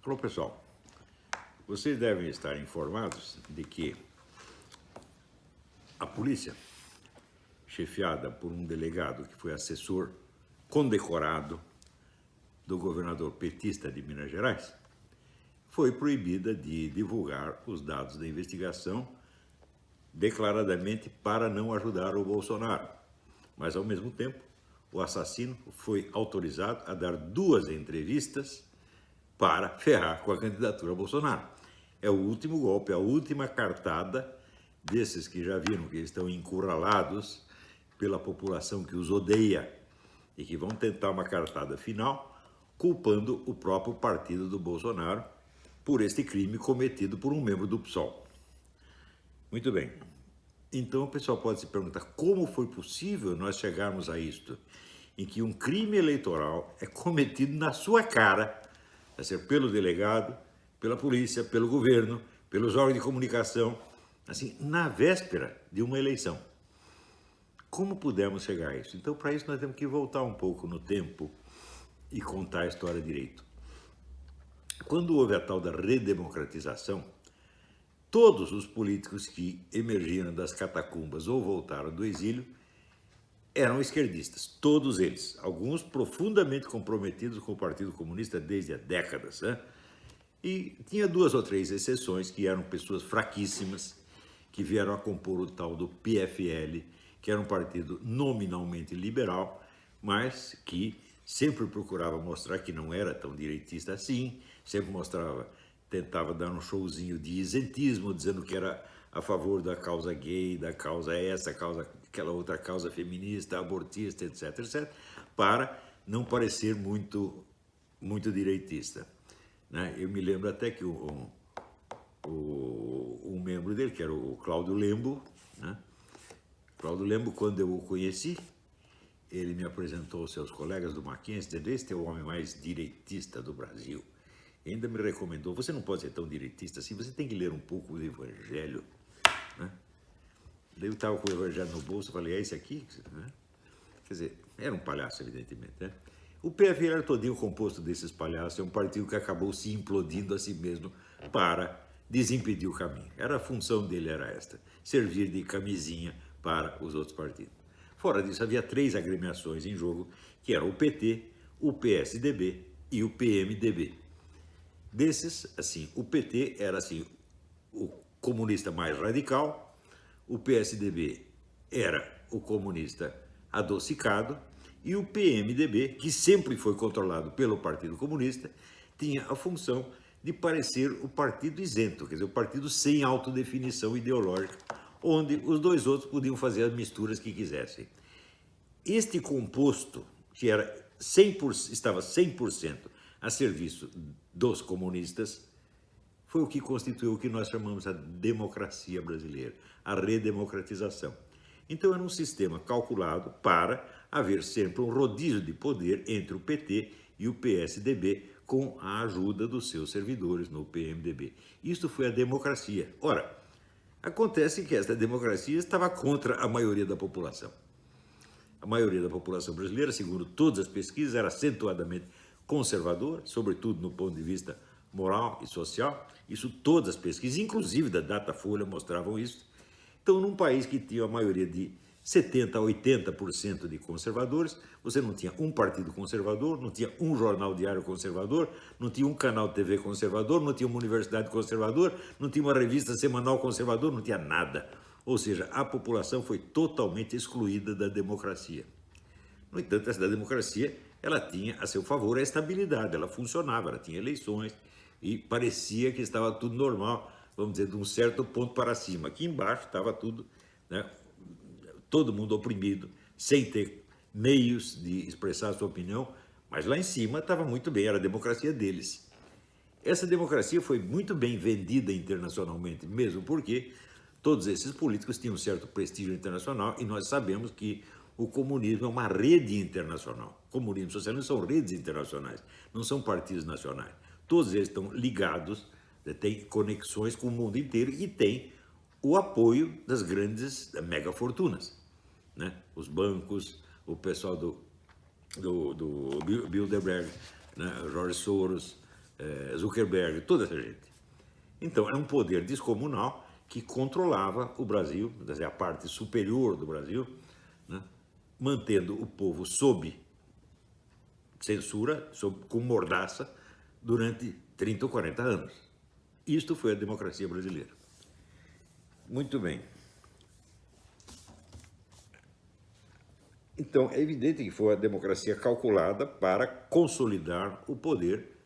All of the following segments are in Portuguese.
Alô, pessoal. Vocês devem estar informados de que a polícia, chefiada por um delegado que foi assessor condecorado do governador petista de Minas Gerais, foi proibida de divulgar os dados da investigação declaradamente para não ajudar o Bolsonaro. Mas, ao mesmo tempo, o assassino foi autorizado a dar 2 entrevistas para ferrar com a candidatura Bolsonaro. É o último golpe, a última cartada desses que já viram que estão encurralados pela população que os odeia e que vão tentar uma cartada final culpando o próprio partido do Bolsonaro por este crime cometido por um membro do PSOL. Muito bem. Então o pessoal pode se perguntar como foi possível nós chegarmos a isto, em que um crime eleitoral é cometido na sua cara, a ser pelo delegado, pela polícia, pelo governo, pelos órgãos de comunicação, assim, na véspera de uma eleição. Como pudemos chegar a isso? Então, para isso, nós temos que voltar um pouco no tempo e contar a história direito. Quando houve a tal da redemocratização, todos os políticos que emergiram das catacumbas ou voltaram do exílio eram esquerdistas, todos eles, alguns profundamente comprometidos com o Partido Comunista desde há décadas, né? E tinha 2 ou 3 exceções que eram pessoas fraquíssimas, que vieram a compor o tal do PFL, que era um partido nominalmente liberal, mas que sempre procurava mostrar que não era tão direitista assim, sempre tentava dar um showzinho de isentismo, dizendo que era a favor da causa gay, da causa essa, causa aquela outra causa feminista, abortista, etc, etc, para não parecer muito direitista, né? Eu me lembro até que um membro dele, que era o Cláudio Lembo, né? Cláudio Lembo, quando eu o conheci, ele me apresentou aos seus colegas do Mackenzie, dizendo: este é o homem mais direitista do Brasil. E ainda me recomendou: você não pode ser tão direitista assim, você tem que ler um pouco do Evangelho, né? Daí eu estava com o Evangelho no bolso, falei: é esse aqui? Né? Quer dizer, era um palhaço, evidentemente, né? O PFL era todinho composto desses palhaços, é um partido que acabou se implodindo a si mesmo para desimpedir o caminho. A função dele era esta: servir de camisinha para os outros partidos. Fora disso, havia 3 agremiações em jogo, que eram o PT, o PSDB e o PMDB. Desses, assim, o PT era assim, o comunista mais radical, o PSDB era o comunista adocicado e o PMDB, que sempre foi controlado pelo Partido Comunista, tinha a função de parecer o partido isento, quer dizer, o partido sem autodefinição ideológica, onde os 2 outros podiam fazer as misturas que quisessem. Este composto, que estava 100% a serviço dos comunistas, foi o que constituiu o que nós chamamos a democracia brasileira, a redemocratização. Então era um sistema calculado para haver sempre um rodízio de poder entre o PT e o PSDB, com a ajuda dos seus servidores no PMDB. Isto foi a democracia. Ora, acontece que esta democracia estava contra a maioria da população. A maioria da população brasileira, segundo todas as pesquisas, era acentuadamente conservadora, sobretudo no ponto de vista moral e social. Isso todas as pesquisas, inclusive da Datafolha, mostravam isso. Então, num país que tinha a maioria de 70% a 80% de conservadores, você não tinha um partido conservador, não tinha um jornal diário conservador, não tinha um canal de TV conservador, não tinha uma universidade conservadora, não tinha uma revista semanal conservadora, não tinha nada. Ou seja, a população foi totalmente excluída da democracia. No entanto, essa democracia, ela tinha a seu favor a estabilidade, ela funcionava, ela tinha eleições e parecia que estava tudo normal, vamos dizer, de um certo ponto para cima. Aqui embaixo estava tudo, né, todo mundo oprimido, sem ter meios de expressar a sua opinião, mas lá em cima estava muito bem, era a democracia deles. Essa democracia foi muito bem vendida internacionalmente, mesmo porque todos esses políticos tinham um certo prestígio internacional e nós sabemos que o comunismo é uma rede internacional. Comunismo e socialismo são redes internacionais, não são partidos nacionais. Todos eles estão ligados tem conexões com o mundo inteiro e tem o apoio das grandes megafortunas, né? Os bancos, o pessoal do Bilderberg, né? George Soros, Zuckerberg, toda essa gente. Então, era um poder descomunal que controlava o Brasil, quer dizer, a parte superior do Brasil, né? Mantendo o povo sob censura, com mordaça, durante 30 ou 40 anos. Isto foi a democracia brasileira. Muito bem. Então, é evidente que foi a democracia calculada para consolidar o poder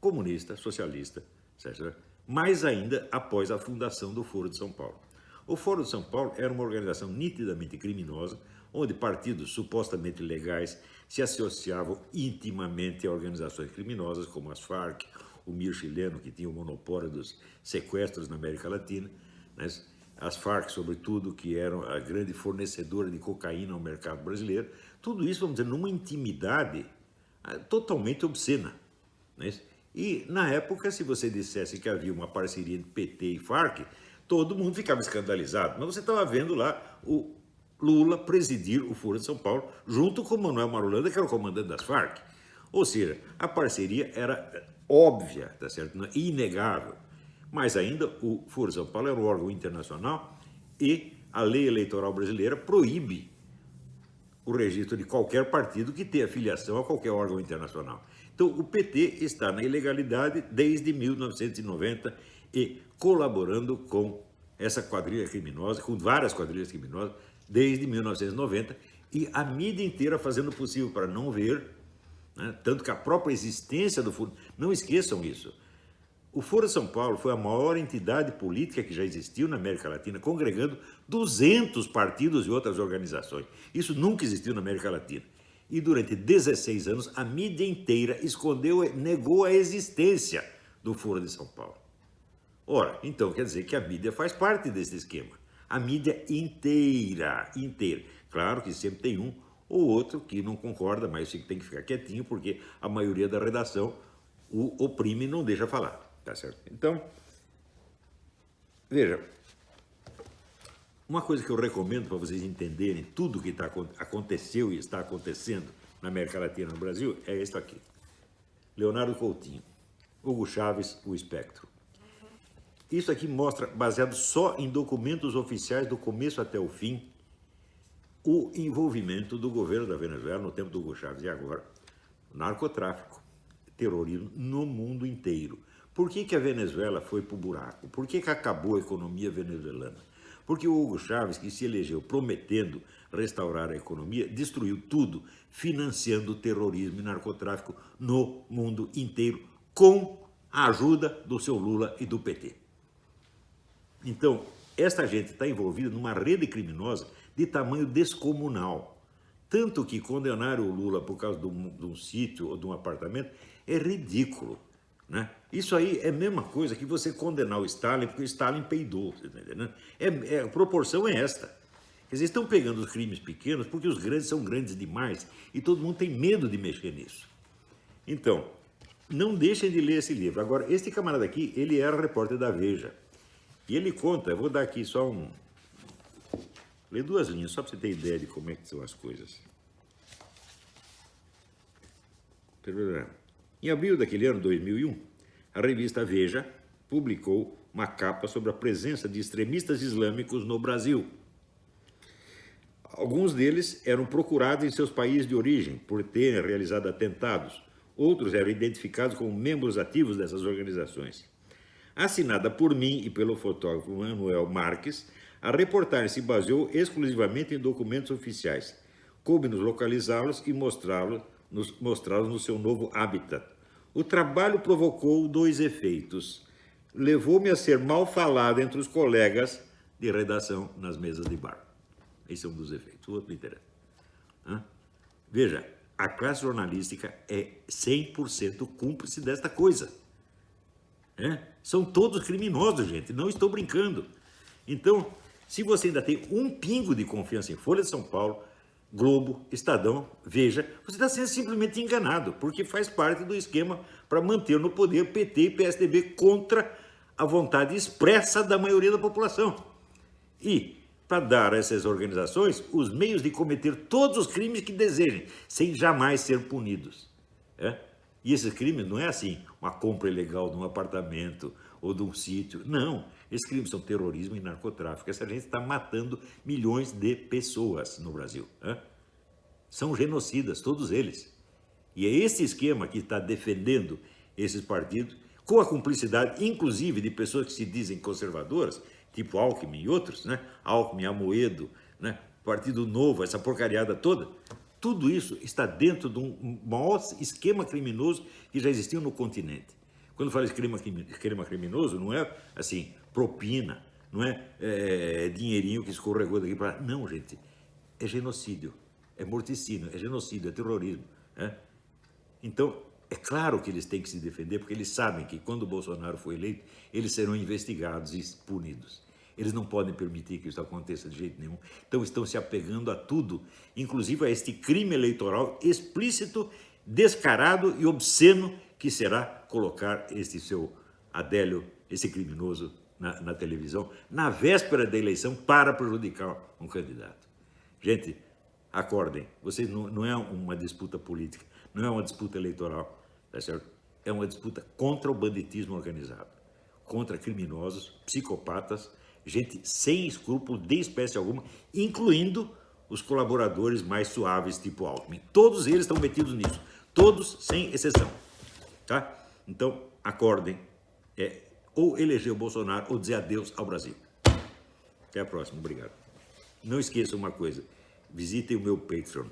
comunista, socialista, etc. Mais ainda após a fundação do Foro de São Paulo. O Foro de São Paulo era uma organização nitidamente criminosa, onde partidos supostamente legais se associavam intimamente a organizações criminosas, como as Farc, o MIR chileno, que tinha o monopólio dos sequestros na América Latina, né? As Farc, sobretudo, que eram a grande fornecedora de cocaína ao mercado brasileiro. Tudo isso, vamos dizer, numa intimidade totalmente obscena, né? E, na época, se você dissesse que havia uma parceria entre PT e Farc, todo mundo ficava escandalizado. Mas você estava vendo lá o Lula presidir o Foro de São Paulo, junto com o Manuel Marulanda, que era o comandante das Farc. Ou seja, a parceria era óbvia, tá certo? Inegável. Mas ainda o Foro de São Paulo era um órgão internacional e a lei eleitoral brasileira proíbe o registro de qualquer partido que tenha filiação a qualquer órgão internacional. Então, o PT está na ilegalidade desde 1990 e colaborando com essa quadrilha criminosa, com várias quadrilhas criminosas, desde 1990, e a mídia inteira fazendo o possível para não ver, né? Tanto que a própria existência do Foro... Não esqueçam isso. O Foro de São Paulo foi a maior entidade política que já existiu na América Latina, congregando 200 partidos e outras organizações. Isso nunca existiu na América Latina. E durante 16 anos, a mídia inteira escondeu, negou a existência do Foro de São Paulo. Ora, então quer dizer que a mídia faz parte desse esquema. A mídia inteira. Claro que sempre tem um ou outro que não concorda, mas tem que ficar quietinho, porque a maioria da redação o oprime e não deixa falar. Tá certo? Então, veja, uma coisa que eu recomendo para vocês entenderem tudo que aconteceu e está acontecendo na América Latina e no Brasil é isso aqui. Leonardo Coutinho, Hugo Chávez, o Espectro. Isso aqui mostra, baseado só em documentos oficiais do começo até o fim, o envolvimento do governo da Venezuela no tempo do Hugo Chávez e agora, narcotráfico, terrorismo no mundo inteiro. Por que a Venezuela foi para o buraco? Por que acabou a economia venezuelana? Porque o Hugo Chávez, que se elegeu prometendo restaurar a economia, destruiu tudo, financiando o terrorismo e narcotráfico no mundo inteiro, com a ajuda do seu Lula e do PT. Então, esta gente está envolvida numa rede criminosa de tamanho descomunal. Tanto que condenaram o Lula por causa de um sítio ou de um apartamento é ridículo, né? Isso aí é a mesma coisa que você condenar o Stalin porque o Stalin peidou, você tá entendendo? A proporção é esta. Quer dizer, estão pegando os crimes pequenos porque os grandes são grandes demais e todo mundo tem medo de mexer nisso. Então, não deixem de ler esse livro. Agora, este camarada aqui, ele era repórter da Veja. E ele conta, eu vou dar aqui só ler 2 linhas, só para você ter ideia de como é que são as coisas. Em abril daquele ano, 2001, a revista Veja publicou uma capa sobre a presença de extremistas islâmicos no Brasil. Alguns deles eram procurados em seus países de origem por terem realizado atentados. Outros eram identificados como membros ativos dessas organizações. Assinada por mim e pelo fotógrafo Manuel Marques, a reportagem se baseou exclusivamente em documentos oficiais. Coube-nos localizá-los e mostrá-los no seu novo habitat. O trabalho provocou 2 efeitos. Levou-me a ser mal falado entre os colegas de redação nas mesas de bar. Esse é um dos efeitos. O outro não interessa. Veja, a classe jornalística é 100% cúmplice desta coisa. São todos criminosos, gente. Não estou brincando. Então, se você ainda tem um pingo de confiança em Folha de São Paulo, Globo, Estadão, Veja, você está sendo simplesmente enganado, porque faz parte do esquema para manter no poder PT e PSDB contra a vontade expressa da maioria da população. E para dar a essas organizações os meios de cometer todos os crimes que desejem, sem jamais ser punidos. E esses crimes não é assim, uma compra ilegal de um apartamento ou de um sítio. Não, esses crimes são terrorismo e narcotráfico. Essa gente está matando milhões de pessoas no Brasil. São genocidas, todos eles. E é esse esquema que está defendendo esses partidos, com a cumplicidade, inclusive, de pessoas que se dizem conservadoras, tipo Alckmin e outros, Alckmin, Amoedo, Partido Novo, essa porcariada toda. Tudo isso está dentro de um maior esquema criminoso que já existiu no continente. Quando fala esquema criminoso, não é assim, propina, não é dinheirinho que escorregou daqui para lá. Não, gente, é genocídio, é morticínio, é genocídio, é terrorismo. Então, é claro que eles têm que se defender, porque eles sabem que quando o Bolsonaro for eleito, eles serão investigados e punidos. Eles não podem permitir que isso aconteça de jeito nenhum. Então estão se apegando a tudo, inclusive a este crime eleitoral explícito, descarado e obsceno que será colocar esse seu Adélio, esse criminoso, na televisão, na véspera da eleição, para prejudicar um candidato. Gente, acordem, vocês não é uma disputa política, não é uma disputa eleitoral, tá certo? É uma disputa contra o banditismo organizado, contra criminosos, psicopatas, gente sem escrúpulo de espécie alguma, incluindo os colaboradores mais suaves, tipo Alckmin. Todos eles estão metidos nisso, todos sem exceção, tá? Então, acordem, ou eleger o Bolsonaro ou dizer adeus ao Brasil. Até a próxima, obrigado. Não esqueçam uma coisa, visitem o meu Patreon.